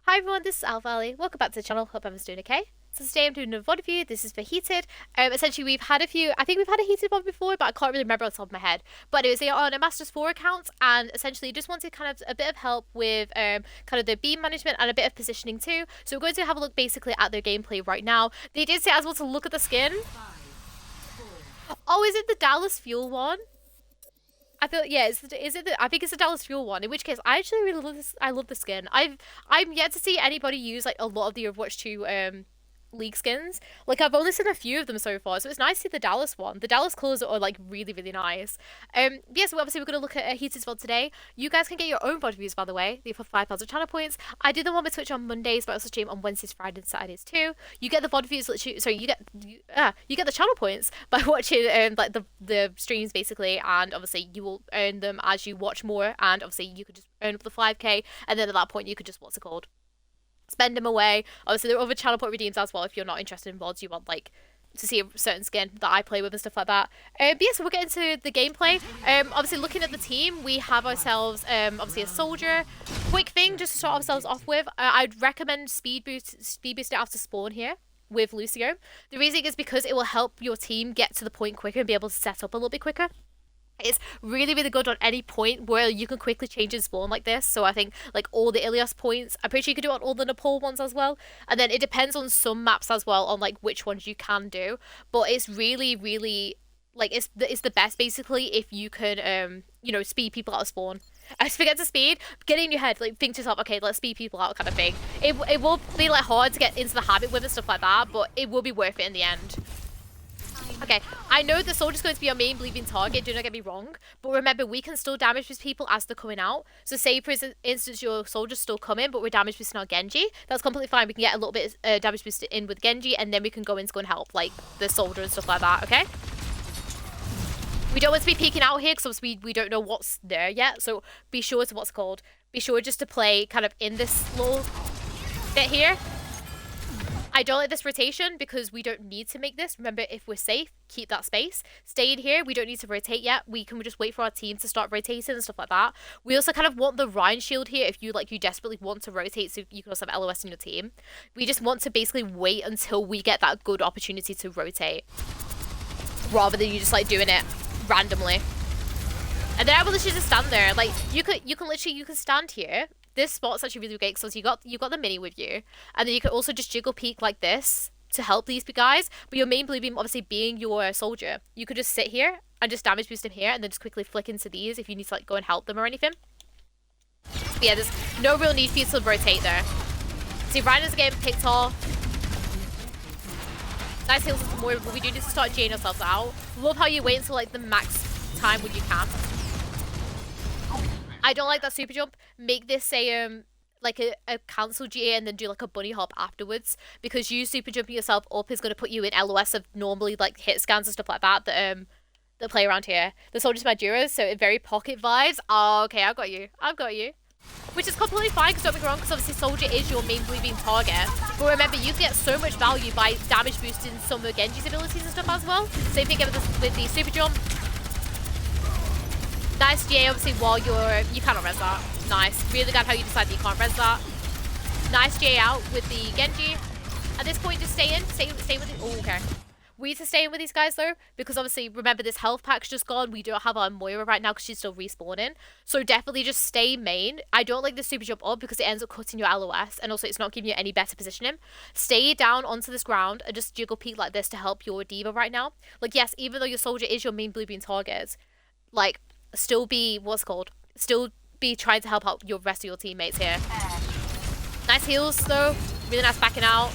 Hi everyone, this is AlphaAli. Welcome back to the channel. Hope everyone's doing okay. So today I'm doing a VOD review. This is for Heated. Essentially we've had a few, I think we've had a Heated VOD before, but I can't really remember off the top of my head. But anyways, they are on a Masters 4 account and essentially just wanted kind of a bit of help with kind of their beam management and a bit of positioning too. So we're going to have a look basically at their gameplay right now. They did say as well to look at the skin. Oh, is it the Dallas Fuel one? I feel I think it's the Dallas Fuel one. In which case, I actually really love this. I love the skin. I'm yet to see anybody use like a lot of the Overwatch 2 League skins. Like I've only seen a few of them so far, so it's nice to see the Dallas one. The Dallas colours are like really nice. Yes, so obviously we're gonna look at a Heated VOD today. You guys can get your own VOD reviews by the way. They're for 5,000 channel points. I do them on my Twitch on Mondays, but I also stream on Wednesdays, Fridays, and Saturdays too. You get the VOD reviews literally. Sorry, you get the channel points by watching like the streams basically, and obviously you will earn them as you watch more. And obviously you could just earn up the 5k, and then at that point you could just spend them away. Obviously, there are other channel point redeems as well if you're not interested in VODs, you want like to see a certain skin that I play with and stuff like that. But yeah, so we'll get into the gameplay. Obviously, looking at the team, we have ourselves obviously a soldier. Quick thing just to start ourselves off with, I'd recommend speed boost it after spawn here with Lucio. The reason is because it will help your team get to the point quicker and be able to set up a little bit quicker. It's really good on any point where you can quickly change and spawn like this. So I think like all the Ilias points, I'm pretty sure you can do it on all the Nepal ones as well. And then it depends on some maps as well on like which ones you can do. But it's really like it's the best basically if you can you know, speed people out of spawn. I just forget to speed, get it in your head, like think to yourself, okay, let's speed people out kind of thing. It will be like hard to get into the habit with and stuff like that, but it will be worth it in the end. Okay, I know the soldier's going to be our main bleeding target, do not get me wrong, but remember, we can still damage these people as they're coming out. So say, for instance, your soldier's still coming, but we're damage boosting our Genji. That's completely fine. We can get a little bit damage boosted in with Genji, and then we can go in to go and help, like, the soldier and stuff like that, okay? We don't want to be peeking out here, because we don't know what's there yet, so be sure to be sure just to play kind of in this little bit here. I don't like this rotation because we don't need to make this. Remember, if we're safe, keep that space. Stay in here. We don't need to rotate yet. We can just wait for our team to start rotating and stuff like that. We also kind of want the Rhine shield here if you desperately want to rotate so you can also have LOS in your team. We just want to basically wait until we get that good opportunity to rotate rather than you just like doing it randomly. And then I will literally just stand there. Like you can stand here. This spot's actually really great because you got the mini with you, and then you can also just jiggle peek like this to help these guys. But your main blue beam obviously being your soldier, you could just sit here and just damage boost him here, and then just quickly flick into these if you need to like go and help them or anything. But yeah, there's no real need for you to rotate there. See, Rhino's getting picked off. Nice heals some more, but we do need to start J'ing ourselves out. Love how you wait until like the max time when you can. I don't like that super jump. Make this a like a cancel GA and then do like a bunny hop afterwards, because you super jumping yourself up is going to put you in LOS of normally like hit scans and stuff like that that play around here. The soldier's Maduras, so it very pocket vibes. Oh, okay, I've got you. Which is completely fine, because don't be wrong, because obviously soldier is your main blue beam target. But remember, you can get so much value by damage boosting some of Genji's abilities and stuff as well. Same thing with the super jump. Nice GA, obviously, while you cannot res that. Nice. Really glad how you decide that you can't res that. Nice GA out with the Genji. At this point, just stay with it. Oh, okay. We need to stay in with these guys, though, because obviously, remember, this health pack's just gone. We don't have our Moira right now because she's still respawning. So definitely just stay main. I don't like the super jump up because it ends up cutting your LOS, and also it's not giving you any better positioning. Stay down onto this ground and just jiggle peek like this to help your diva right now. Like, yes, even though your soldier is your main blue beam target, like, still be trying to help out your rest of your teammates here. Nice heals though, really nice backing out.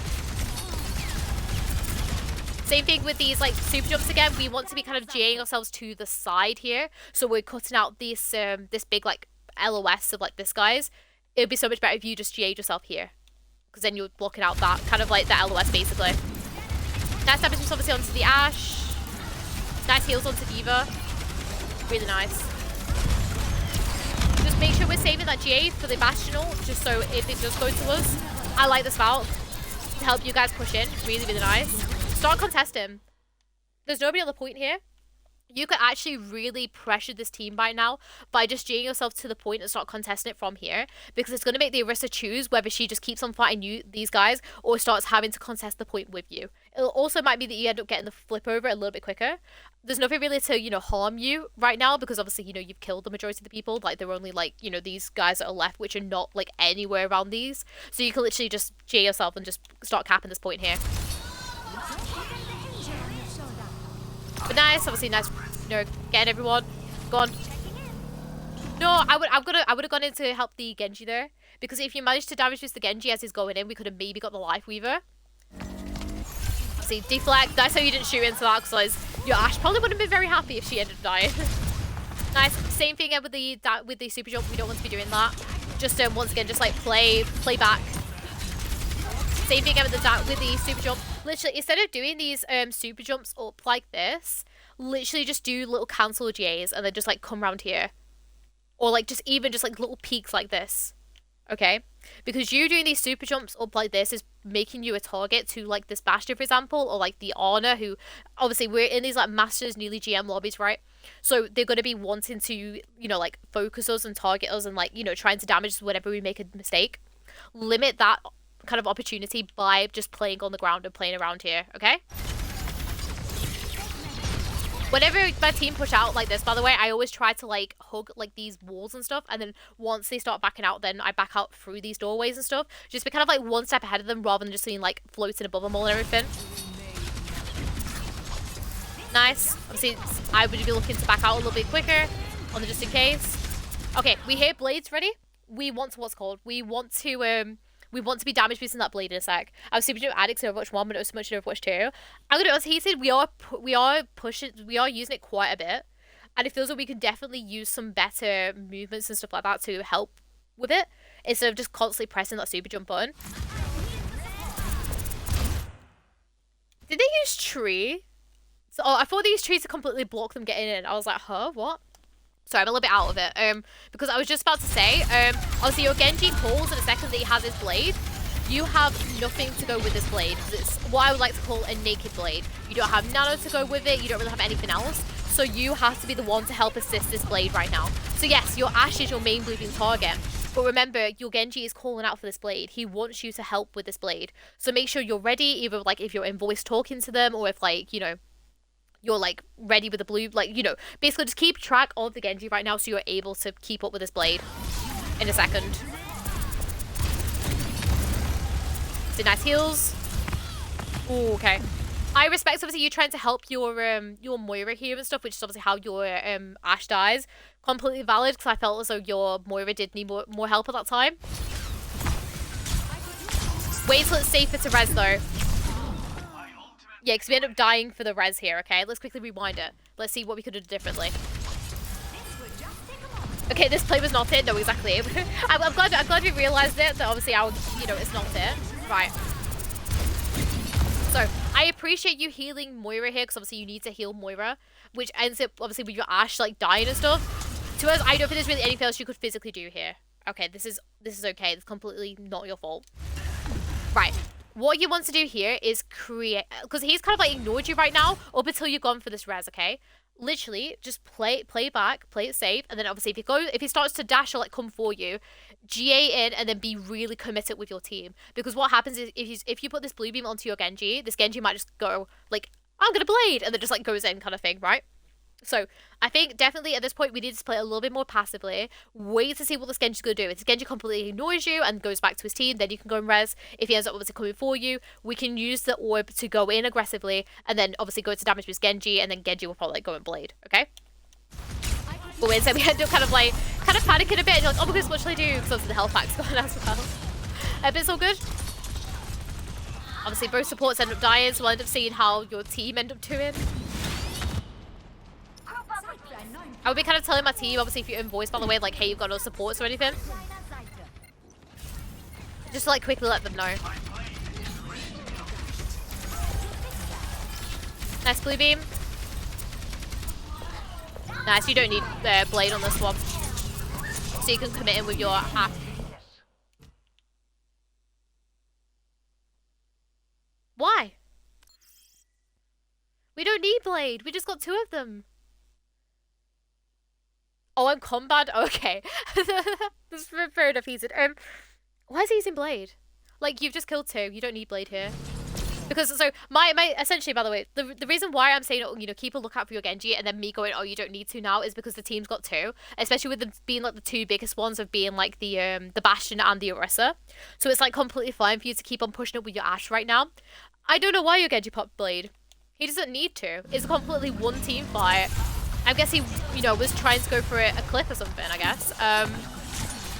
Same thing with these like super jumps again. We want to be kind of GAing ourselves to the side here, so we're cutting out this this big like LOS of like this guys. It would be so much better if you just GA'd yourself here, because then you're blocking out that kind of like the LOS basically. Nice damage obviously onto the Ash. Nice heals onto Diva. Really nice. Just make sure we're saving that GA for the Bastion ult, just so if it does go to us. I like this route to help you guys push in. Really nice. Start contesting. There's nobody on the point here. you could actually really pressure this team right now by just J'ing yourself to the point and start contesting it from here, because it's going to make the Orisa choose whether she just keeps on fighting these guys, or starts having to contest the point with you. It also might be that you end up getting the flip over a little bit quicker. There's nothing really to, harm you right now, because obviously, you've killed the majority of the people. Like, there are only, like, these guys that are left, which are not, like, anywhere around these. So you can literally just J yourself and just start capping this point here. But nice, obviously nice, getting everyone. Gone. No, I would have gone in to help the Genji there, because if you managed to damage the Genji as he's going in, we could have maybe got the Life Weaver. See, deflect. That's how you didn't shoot into that, because your Ashe probably wouldn't have been very happy if she ended up dying. Nice. Same thing with the super jump. We don't want to be doing that. Just once again, just like play back. Same thing with the super jump. Literally, instead of doing these super jumps up like this, literally just do little cancel GAs and then just like come around here. Or like just like little peaks like this. Okay? Because you doing these super jumps up like this is making you a target to like this Bastion, for example, or like the Ana, who obviously we're in these like Masters nearly GM lobbies, right? So they're going to be wanting to, like focus us and target us and like, trying to damage us whenever we make a mistake. Limit that kind of opportunity by just playing on the ground and playing around here, okay? Whenever my team push out like this, by the way, I always try to like hug like these walls and stuff, and then once they start backing out, then I back out through these doorways and stuff. Just be kind of like one step ahead of them rather than just being like floating above them all and everything. Nice. Obviously, I would be looking to back out a little bit quicker on the just in case. Okay, we hear blades ready. We want to we want to be damage boosting that blade in a sec. I was super addicts in Overwatch 1, but not so much in Overwatch 2. I'm gonna be honest, he said we are using it quite a bit. And it feels like we could definitely use some better movements and stuff like that to help with it, instead of just constantly pressing that super jump button. Did they use tree? So, I thought they used trees to completely block them getting in. I was like, huh, what? Sorry, I'm a little bit out of it. Because I was just about to say, obviously your Genji pulls in a second that he has his blade. You have nothing to go with this blade, because it's what I would like to call a naked blade. You don't have nano to go with it, you don't really have anything else. So you have to be the one to help assist this blade right now. So yes, your Ashe is your main bleeding target. But remember, your Genji is calling out for this blade. He wants you to help with this blade. So make sure you're ready, either like if you're in voice talking to them, or if like, you're like ready with the blue, like, basically just keep track of the Genji right now so you're able to keep up with this blade in a second. So nice heals. Ooh, okay. I respect obviously you trying to help your Moira here and stuff, which is obviously how your Ashe dies. Completely valid, because I felt as though your Moira did need more help at that time. Wait till it's safer to res though. Yeah, because we end up dying for the res here, okay? Let's quickly rewind it. Let's see what we could have done differently. Okay, this play was not it. No, exactly. I'm glad we realized it, that obviously it's not it. Right. So, I appreciate you healing Moira here, because obviously you need to heal Moira, which ends up, obviously, with your Ashe, like, dying and stuff. To us, I don't think there's really anything else you could physically do here. Okay, this is okay. It's completely not your fault. Right. What you want to do here is create, because he's kind of like ignored you right now up until you've gone for this res, okay? Literally, just play back, play it safe, and then obviously if he starts to dash or like come for you, GA in and then be really committed with your team. Because what happens is if you put this blue beam onto your Genji, this Genji might just go like, I'm gonna blade, and then just like goes in kind of thing, right? So, I think definitely at this point we need to play a little bit more passively. Wait to see what this Genji's going to do. If this Genji completely ignores you and goes back to his team, then you can go and res. If he ends up obviously coming for you, we can use the orb to go in aggressively and then obviously go to damage with Genji, and then Genji will probably go and blade, okay? But instead we end up kind of panicking a bit and you're like, oh my goodness, what should I do? Because obviously the health pack's gone as well. But it's all good. Obviously both supports end up dying, so we'll end up seeing how your team end up doing. I would be kind of telling my team, obviously, if you're in voice, by the way, like, hey, you've got no supports or anything. Just to, like, quickly let them know. Nice blue beam. Nice, you don't need blade on this one. So you can commit in with your app. Why? We don't need blade. We just got 2 of them. Oh, I'm combat? Okay. That's fair enough, Ethan. Why is he using Blade? Like, you've just killed 2. You don't need Blade here. Because, so, my essentially, by the way, the reason why I'm saying, you know, keep a lookout for your Genji, and then me going, oh, you don't need to now, is because the team's got 2. Especially with them being, like, the 2 biggest ones of being, like, the Bastion and the Orisa. So it's, like, completely fine for you to keep on pushing it with your Ashe right now. I don't know why your Genji popped Blade. He doesn't need to. It's a completely one-team fight. I guess he, you know, was trying to go for a clip or something, I guess.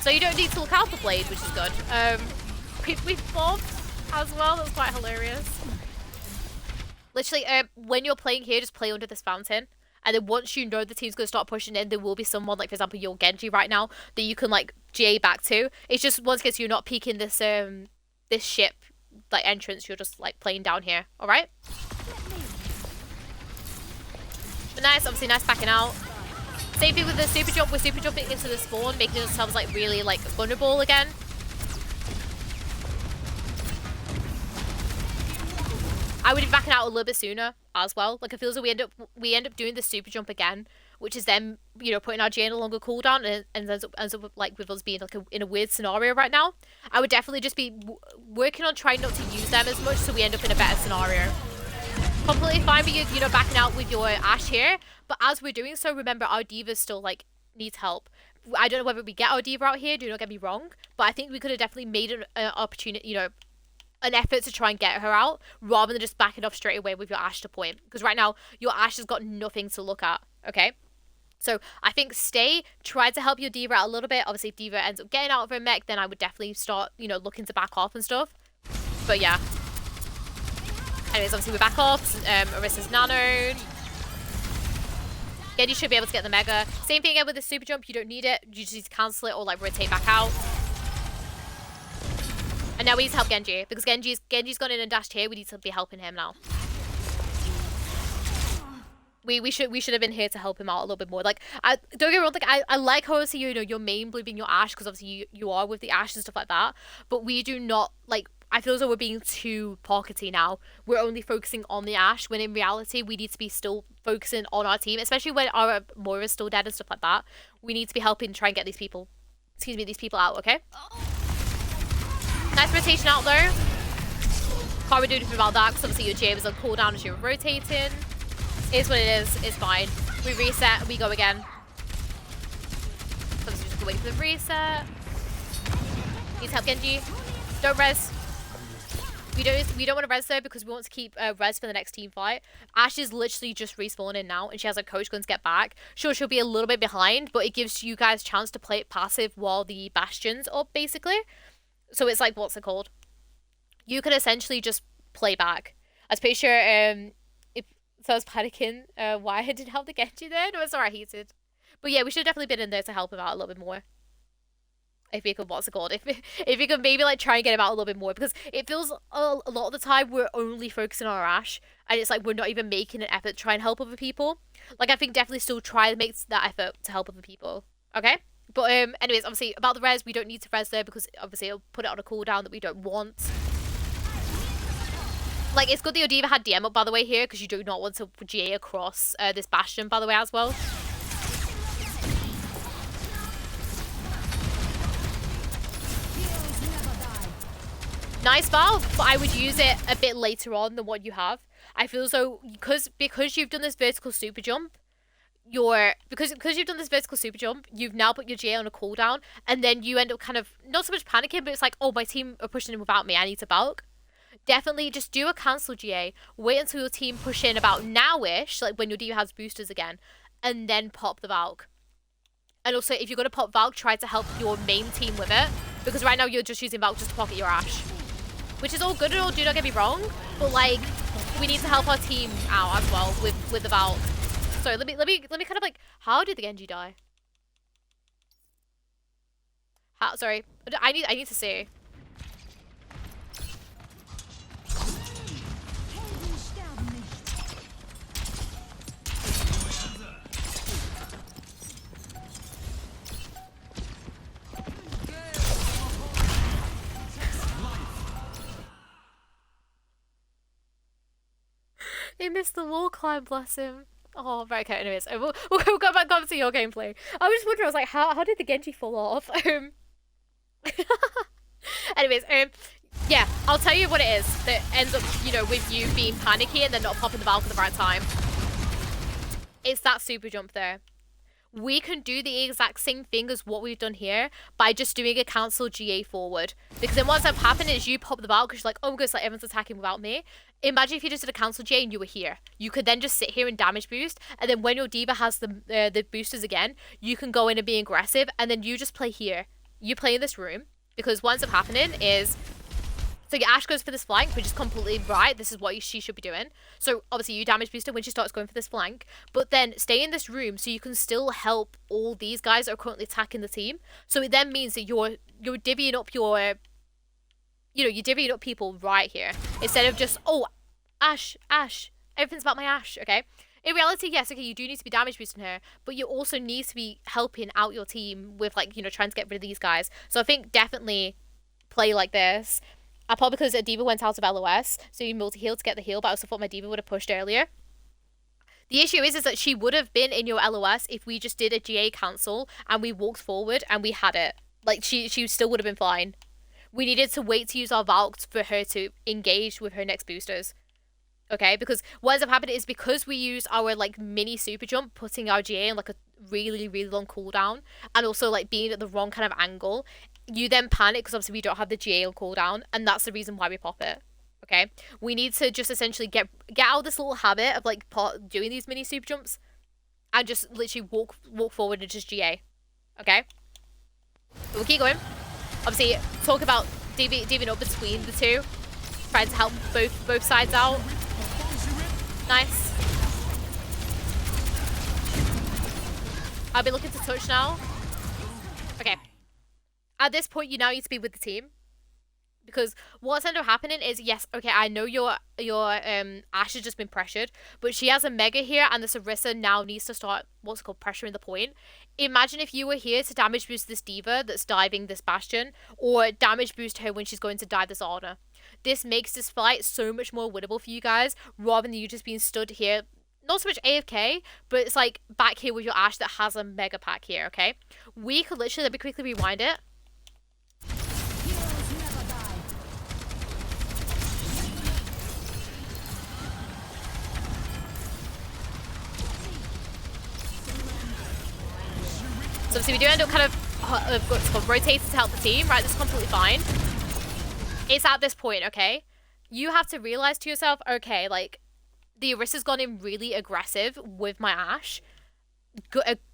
So you don't need to look out for Blade, which is good. We bobbed as well. That was quite hilarious. Literally, when you're playing here, just play under this fountain. And then once you know the team's going to start pushing in, there will be someone, like, for example, your Genji right now, that you can, like, GA back to. It's just, once again, so you're not peeking this, this ship, like, entrance. You're just, like, playing down here. Alright? But nice, obviously, nice backing out. Same thing with the super jump. We're super jumping into the spawn, making ourselves, like, really, like, vulnerable again. I would be backing out a little bit sooner as well. Like, it feels like we end up doing the super jump again, which is then, you know, putting our GA in a longer cooldown, and ends up like with us being like in a weird scenario right now. I would definitely just be working on trying not to use them as much, so we end up in a better scenario. Completely fine with you know, backing out with your Ashe here, but as we're doing so, remember our D.Va still like needs help. I don't know whether we get our D.Va out here. Do not get me wrong, but I think we could have definitely made an opportunity, you know, an effort to try and get her out, rather than just backing off straight away with your Ashe to point. Because right now, your Ashe has got nothing to look at, okay? So I think try to help your D.Va out a little bit. Obviously, if D.Va ends up getting out of her mech, then I would definitely start, you know, looking to back off and stuff. But yeah. Anyways, obviously we're back off. Orisa's nanoed. Again, you should be able to get the Mega. Same thing again with the super jump. You don't need it. You just need to cancel it or like rotate back out. And now we need to help Genji, because Genji's gone in and dashed here. We need to be helping him now. We should have been here to help him out a little bit more. Like, don't get me wrong, like I like how obviously, you know, your main blue being your Ashe, because obviously you are with the Ashe and stuff like that. But we do not, like, I feel as though we're being too pockety now. We're only focusing on the Ashe, when in reality we need to be still focusing on our team, especially when our Moira's still dead and stuff like that. We need to be helping try and get these people out, okay? Nice rotation out though. Can't really do anything about that, because obviously your GA was on cooldown as you were rotating. It is what it is. It's fine. We reset. We go again. So obviously just wait for the reset. Needs help, Genji. Don't res. We don't want to res though, because we want to keep res for the next team fight. Ashe is literally just respawning now, and she has a coach gun to get back. Sure, she'll be a little bit behind, but it gives you guys a chance to play it passive while the Bastion's up, basically. So it's like, what's it called? You can essentially just play back. I was pretty sure, so I was panicking why I didn't help the Genji there. No, it's alright, heated. But yeah, we should have definitely been in there to help him out a little bit more. If we could, what's it called? If we could maybe like try and get him out a little bit more, because it feels a lot of the time we're only focusing on our Ashe, and it's like we're not even making an effort to try and help other people. Like, I think definitely still try to make that effort to help other people. Okay? But anyways, obviously about the res, we don't need to res there, because obviously it'll put it on a cooldown that we don't want. Like, it's good that your D.Va had DM up, by the way, here, because you do not want to GA across this Bastion, by the way, as well. Nice valve, but I would use it a bit later on than what you have. I feel as though, because you've done this vertical super jump, because you've done this vertical super jump, you've now put your GA on a cooldown, and then you end up kind of not so much panicking, but it's like, oh, my team are pushing in without me, I need to bulk. Definitely just do a cancel GA, wait until your team push in about now-ish, like when your D.Va has boosters again, and then pop the Valk. And also, if you're going to pop Valk, try to help your main team with it, because right now you're just using Valk just to pocket your Ashe. Which is all good and all, do not get me wrong, but like, we need to help our team out as well with the Valk. So let me kind of like, how did the Genji die? How, sorry, I need to see. He missed the wall climb, bless him. Oh, right, okay, anyways. We'll go back up to your gameplay. I was just wondering, I was like, how did the Genji fall off? Anyways, yeah, I'll tell you what it is that ends up, you know, with you being panicky and then not popping the valve at the right time. It's that super jump there. We can do the exact same thing as what we've done here by just doing a cancel GA forward. Because then what's up happening is you pop the valve because you're like, oh my gosh, like everyone's attacking without me. Imagine if you just did a cancel GA and you were here. You could then just sit here and damage boost, and then when your diva has the boosters again, you can go in and be aggressive, and then you just play here. You play in this room, because what ends up happening is, so your Ashe goes for this flank, which is completely right. This is what she should be doing. So obviously you damage boost her when she starts going for this flank, but then stay in this room so you can still help all these guys that are currently attacking the team. So it then means that you're divvying up your, you know, you're divvying up people right here instead of just, oh, Ashe, everything's about my Ashe, okay? In reality, yes, okay, you do need to be damage boosting her, but you also need to be helping out your team with, like, you know, trying to get rid of these guys. So I think definitely play like this. Probably because a diva went out of LOS, so you multi-heal to get the heal, but I also thought my diva would have pushed earlier. The issue is that she would have been in your LOS if we just did a GA cancel and we walked forward and we had it. Like, she still would have been fine. We needed to wait to use our Valk for her to engage with her next boosters. Okay, because what ends up happening is because we use our, like, mini super jump, putting our GA in, like, a really, really long cooldown, and also, like, being at the wrong kind of angle, you then panic because obviously we don't have the GA on cooldown, and that's the reason why we pop it. Okay, we need to just essentially get out of this little habit of, like, doing these mini super jumps, and just literally walk forward and just GA. Okay, so we'll keep going. Obviously, talk about divvying up between the two, trying to help both sides out. Nice. I'll be looking to touch now. Okay. At this point, you now need to be with the team. Because what's ended up happening is, yes, okay, I know your Ashe has just been pressured, but she has a Mega here, and the Sarissa now needs to start, what's it called, pressuring the point. Imagine if you were here to damage boost this diva that's diving this Bastion, or damage boost her when she's going to dive this Ana. This makes this fight so much more winnable for you guys, rather than you just being stood here, not so much AFK, but it's like back here with your Ashe that has a Mega Pack here, okay? We could literally, let me quickly rewind it. So obviously we do end up kind of rotating to help the team, right? That's completely fine. It's at this point, okay? You have to realize to yourself, okay, like, the Orissa's gone in really aggressive with my Ashe.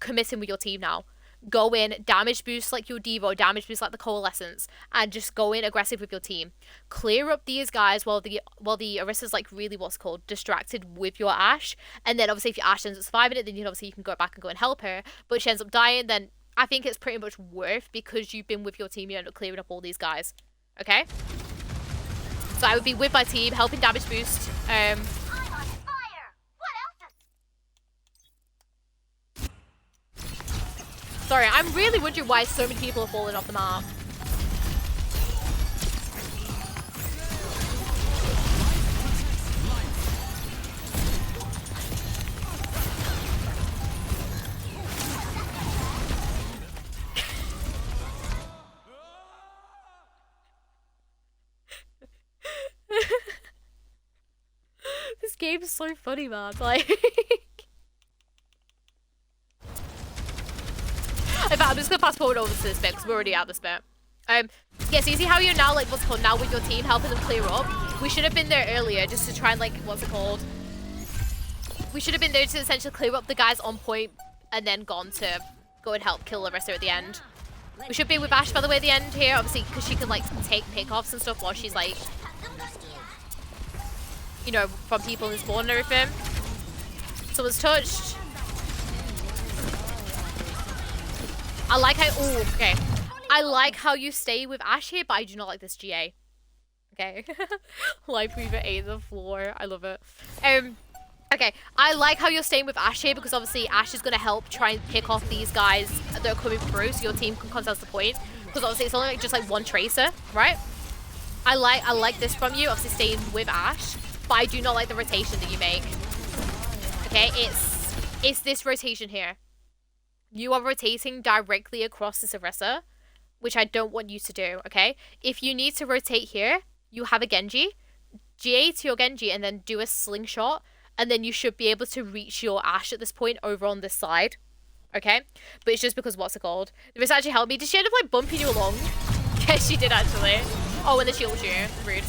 Committing with your team now. Go in, damage boost like your Diva, or damage boost like the Coalescence, and just go in aggressive with your team. Clear up these guys while the Orissa's, like, really, what's called, distracted with your Ashe. And then obviously if your Ashe ends up surviving it, then obviously you can go back and go and help her. But if she ends up dying, then I think it's pretty much worth, because you've been with your team, you end up clearing up all these guys. Okay? So I would be with my team, helping damage boost. I'm on fire. What else? Sorry, I'm really wondering why so many people are falling off the map. This game is so funny, man. Like, in fact, I'm just gonna fast forward over to this bit because we're already at this bit. Yeah, so you see how you're now, like, what's it called, now with your team, helping them clear up? We should have been there earlier just to try and, like, what's it called? We should have been there to essentially clear up the guys on point and then gone to go and help kill Larissa at the end. We should be with Ashe, by the way, at the end here, obviously, because she can, like, take pick-offs and stuff while she's, like, you know, from people in spawn and everything. Someone's touched. I like how, ooh, okay. I like how you stay with Ashe here, but I do not like this GA. Okay. Life Weaver ate the floor. I love it. Okay, I like how you're staying with Ashe here, because obviously Ashe is going to help try and pick off these guys that are coming through, so your team can contest the point. Because obviously it's only like just like one tracer, right? I like this from you, obviously staying with Ashe, but I do not like the rotation that you make. Okay, it's is this rotation here. You are rotating directly across this Orisa, which I don't want you to do, okay? If you need to rotate here, you have a Genji. GA to your Genji and then do a slingshot, and then you should be able to reach your Ashe at this point over on this side, okay? But it's just because what's it called? The wrist actually helped me. Did she end up like bumping you along? Yes, she did actually. Oh, and the shield you. Rude.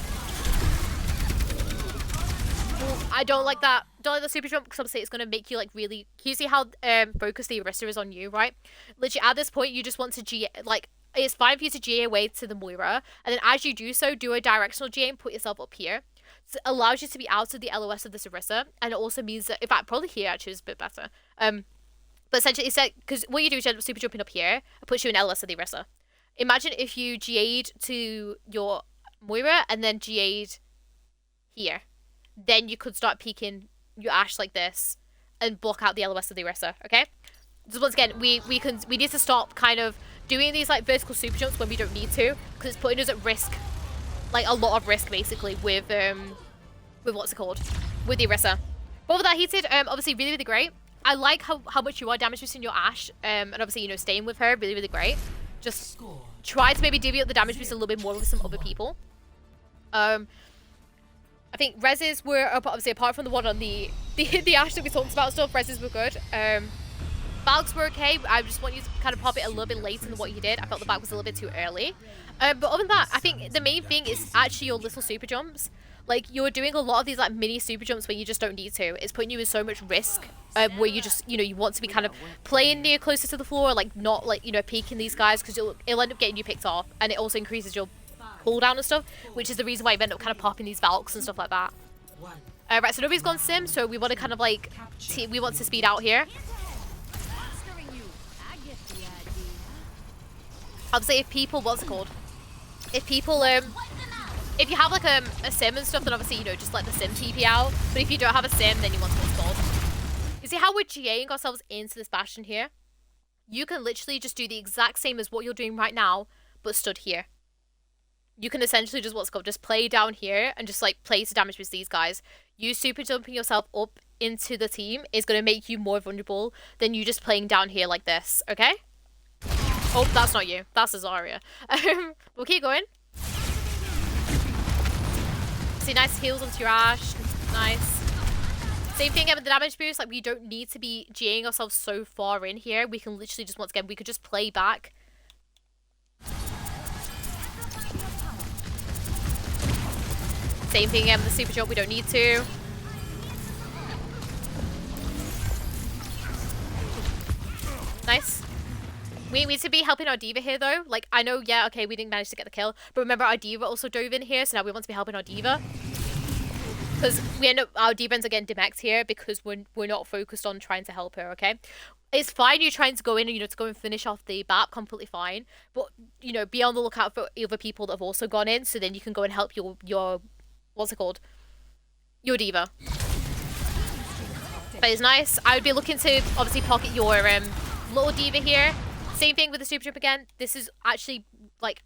Ooh, I don't like that. Don't like the super jump because obviously it's going to make you like really... Can you see how focused the Orisa is on you, right? Literally at this point you just want to GA, like... It's fine for you to GA away to the Moira, and then as you do so, do a directional GA and put yourself up here. So it allows you to be out of the LOS of this Orisa, and it also means that, in fact, probably here actually is a bit better. But essentially, it's like, because what you do is you end up super jumping up here, it puts you in LOS of the Orisa. Imagine if you GA'd to your Moira and then GA'd here. Then you could start peeking your Ashe like this and block out the LOS of the Orisa, okay? So once again, we need to stop kind of doing these like vertical super jumps when we don't need to, because it's putting us at risk, like a lot of risk basically with what's it called, with the Orisa. But with that heated, obviously really great. I like how much you are damage boosting your Ashe, and obviously, you know, staying with her, really great. Just try to maybe divvy up the damage boost a little bit more with some other people. I think reses were obviously, apart from the one on the Ashe that we talked about stuff, reses were good. Bags were okay. I just want you to kind of pop it a little bit later than what you did. I felt the bag was a little bit too early. But other than that, I think the main thing is actually your little super jumps. Like, you're doing a lot of these like mini super jumps where you just don't need to. It's putting you in so much risk, where you just, you know, you want to be kind of playing near closer to the floor, like not like, you know, peeking these guys, because it'll end up getting you picked off, and it also increases your cooldown and stuff, which is the reason why you end up kind of popping these Valks and stuff like that. Right, so nobody's gone sim, so we want to kind of like, we want to speed out here. Obviously, if people, what's it called? If people, if you have like a sim and stuff, then obviously, you know, just let the sim TP out. But if you don't have a sim, then you want to what's it called? You see how we're GAing ourselves into this bastion here? You can literally just do the exact same as what you're doing right now, but stood here. You can essentially just what's it called? Just play down here and just like place the damage with these guys. You super jumping yourself up into the team is going to make you more vulnerable than you just playing down here like this, okay? Oh, that's not you. That's Azaria. We'll keep going. See, nice heals onto your Ashe. Nice. Same thing with the damage boost. Like, we don't need to be GAing ourselves so far in here. We can literally just, once again, we could just play back. Same thing again with the super jump. We don't need to. Nice. We need to be helping our D.Va here, though. Like, I know, yeah, okay, we didn't manage to get the kill. But remember, our D.Va also dove in here, so now we want to be helping our D.Va. Because we end up, our D.Va ends up getting demexed here because we're not focused on trying to help her, okay? It's fine you trying to go in and, you know, to go and finish off the BAP, completely fine. But, you know, be on the lookout for other people that have also gone in, so then you can go and help your what's it called? Your D.Va. But it's nice. I would be looking to, obviously, pocket your little D.Va here. Same thing with the super jump again. This is actually like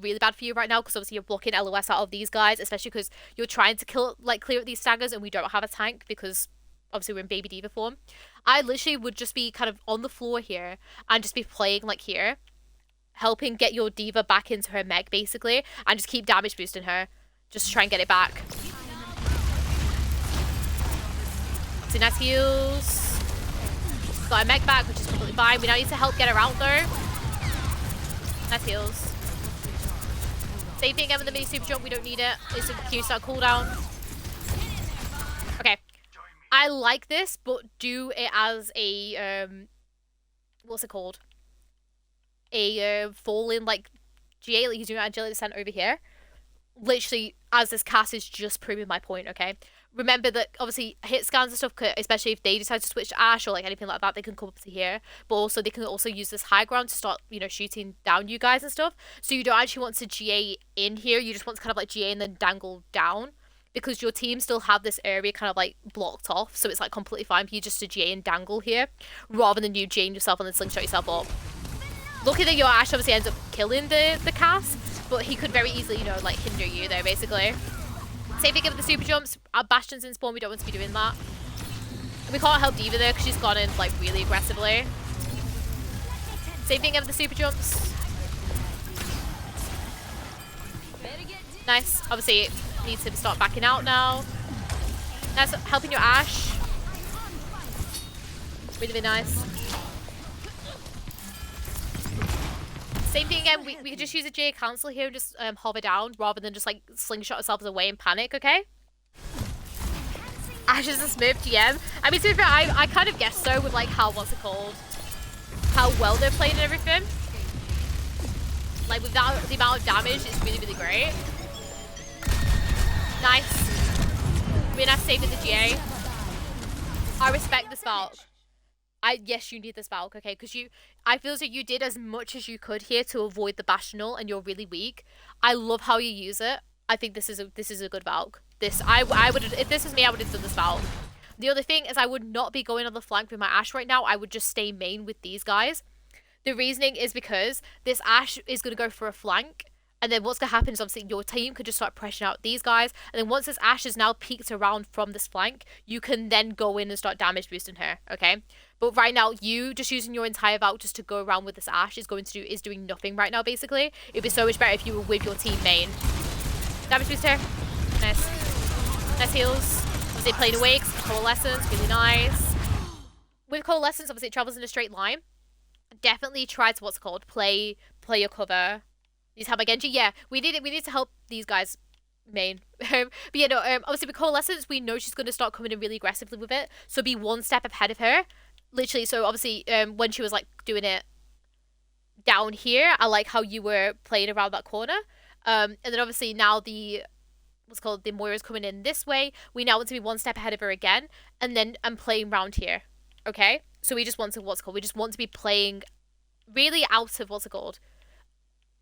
really bad for you right now because obviously you're blocking LOS out of these guys, especially because you're trying to clear up these staggers and we don't have a tank because obviously we're in baby D.Va form. I literally would just be kind of on the floor here and just be playing like here, helping get your D.Va back into her mech basically, and just keep damage boosting her. Just try and get it back. See, nice heals. Got a mech back, which is completely fine. We now need to help get her out though. Nice heals. Same thing again with the mini super jump. We don't need it. It's a Q-start cooldown. Okay. I like this, but do it as a what's it called? A falling like GA, like he's doing Agility Descent over here. Literally, as this cast is just proving my point, okay? Remember that, obviously, hit scans and stuff, especially if they decide to switch to Ashe or, like, anything like that, they can come up to here. But also, they can also use this high ground to start, you know, shooting down you guys and stuff. So you don't actually want to GA in here. You just want to kind of, like, GA and then dangle down. Because your team still have this area kind of, like, blocked off. So it's, like, completely fine for you just to GA and dangle here. Rather than you GAing yourself and then slingshot yourself up. Lucky that your Ashe obviously ends up killing the cast. But he could very easily, you know, like, hinder you there, basically. Same thing with the super jumps. Our Bastion's in spawn, we don't want to be doing that. We can't help Diva there because she's gone in like really aggressively. Same thing with the super jumps. Nice. Obviously, needs to start backing out now. Nice helping your Ashe. Really, really nice. Same thing again. We could just use a GA cancel here and just hover down rather than just like slingshot ourselves away and panic. Okay. Ashe is a smooth GM. I mean, to be fair, I kind of guessed so with like how how well they're playing and everything. Like with that, the amount of damage, it's really, really great. Nice. Really nice save with the GA. I respect this Valk. Yes, you need this Valk, okay? Because I feel as though you did as much as you could here to avoid the Bastional, and you're really weak. I love how you use it. I think this is a good Valk. I would, if this was me, I would have done this Valk. The other thing is I would not be going on the flank with my Ashe right now. I would just stay main with these guys. The reasoning is because this Ashe is going to go for a flank. And then what's going to happen is obviously your team could just start pressuring out these guys. And then once this Ashe is now peeked around from this flank, you can then go in and start damage boosting her, okay? But right now, you just using your entire Valk just to go around with this Ashe is doing nothing right now, basically. It'd be so much better if you were with your team main. Damage boost her. Nice. Nice heals. Obviously playing away, Coalescence, really nice. With Coalescence, obviously it travels in a straight line. Definitely try to, play your cover. Use help my Genji. Yeah, we need to help these guys main. But yeah, no, obviously with Coalescence, we know she's going to start coming in really aggressively with it. So be one step ahead of her. Literally, so obviously when she was like doing it down here, I like how you were playing around that corner. And then obviously now the Moira's coming in this way. We now want to be one step ahead of her again. And then I'm playing round here. Okay? So we just want to, we just want to be playing really out of,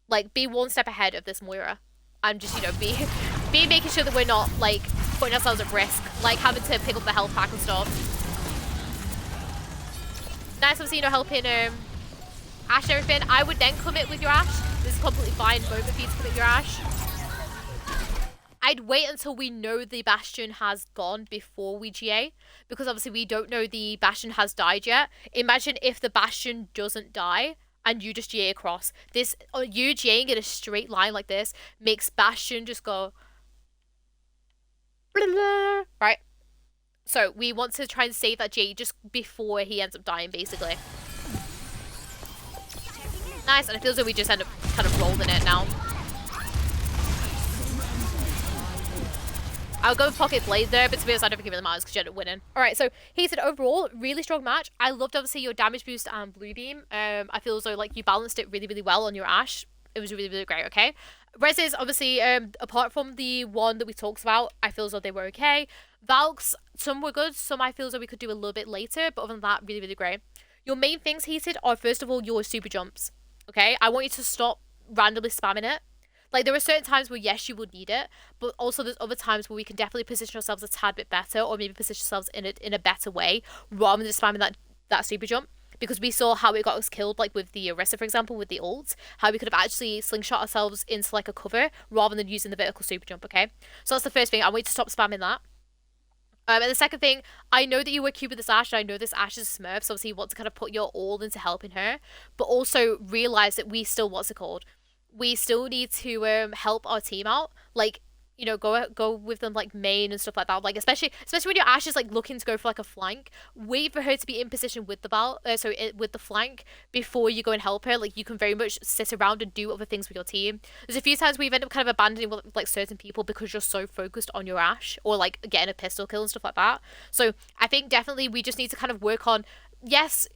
like, be one step ahead of this Moira. And just, be making sure that we're not, like, putting ourselves at risk. Like, having to pick up the health pack and stuff. Nice, obviously, helping Ashe and everything. I would then commit with your Ashe. This is completely fine moment for you to commit your Ashe. I'd wait until we know the Bastion has gone before we GA. Because, obviously, we don't know the Bastion has died yet. Imagine if the Bastion doesn't die and you just GA across. You GAing in a straight line like this makes Bastion just go... Right? So, we want to try and save that GA just before he ends up dying, basically. Nice, and it feels like we just end up kind of rolling it now. I'll go with Pocket Blade there, but to be honest, I don't think it really matters because you end up winning. Alright, so he said overall, really strong match. I loved obviously your damage boost and blue beam. I feel as though like you balanced it really, really well on your Ashe. It was really, really great, okay? Reses, obviously, apart from the one that we talked about, I feel as though they were okay. Valks, some were good, some I feel as though we could do a little bit later, but other than that, really, really great. Your main things, Heated, are first of all your super jumps, okay? I want you to stop randomly spamming it. Like, there are certain times where, yes, you will need it, but also there's other times where we can definitely position ourselves a tad bit better, or maybe position ourselves in a better way, rather than just spamming that super jump. Because we saw how it got us killed, like with the Orisa, for example, with the ult, how we could have actually slingshot ourselves into like a cover, rather than using the vertical super jump, okay? So that's the first thing. I want you to stop spamming that. And the second thing, I know that you were cute with this Ashe, and I know this Ashe is a smurf, so obviously you want to kind of put your all into helping her, but also realize that we still, we still need to help our team out. Like, go with them like main and stuff like that. Like especially when your Ashe is like looking to go for like a flank, wait for her to be in position with the with the flank before you go and help her. Like you can very much sit around and do other things with your team. There's a few times we've ended up kind of abandoning like certain people because you're so focused on your Ashe or like getting a pistol kill and stuff like that. So I think definitely we just need to kind of work on, yes,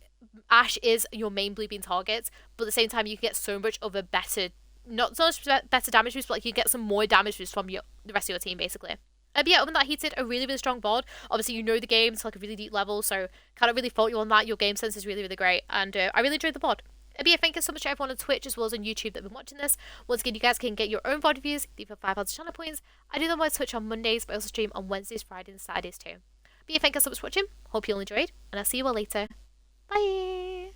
Ashe is your main blue beam target, but at the same time you can get so much of a better, not so much better damage boost, but like you get some more damage boost from the rest of your team, basically. But yeah, other than that, he did a really, really strong board. Obviously, you know the game to like a really deep level, so can't really fault you on that. Your game sense is really, really great, and I really enjoyed the board. But yeah, thank you so much to everyone on Twitch as well as on YouTube that have been watching this. Once again, you guys can get your own VOD reviews, leave for 5,000 channel points. I do them on Twitch on Mondays, but I also stream on Wednesdays, Fridays, and Saturdays too. But yeah, thank you so much for watching. Hope you all enjoyed, and I'll see you all later. Bye!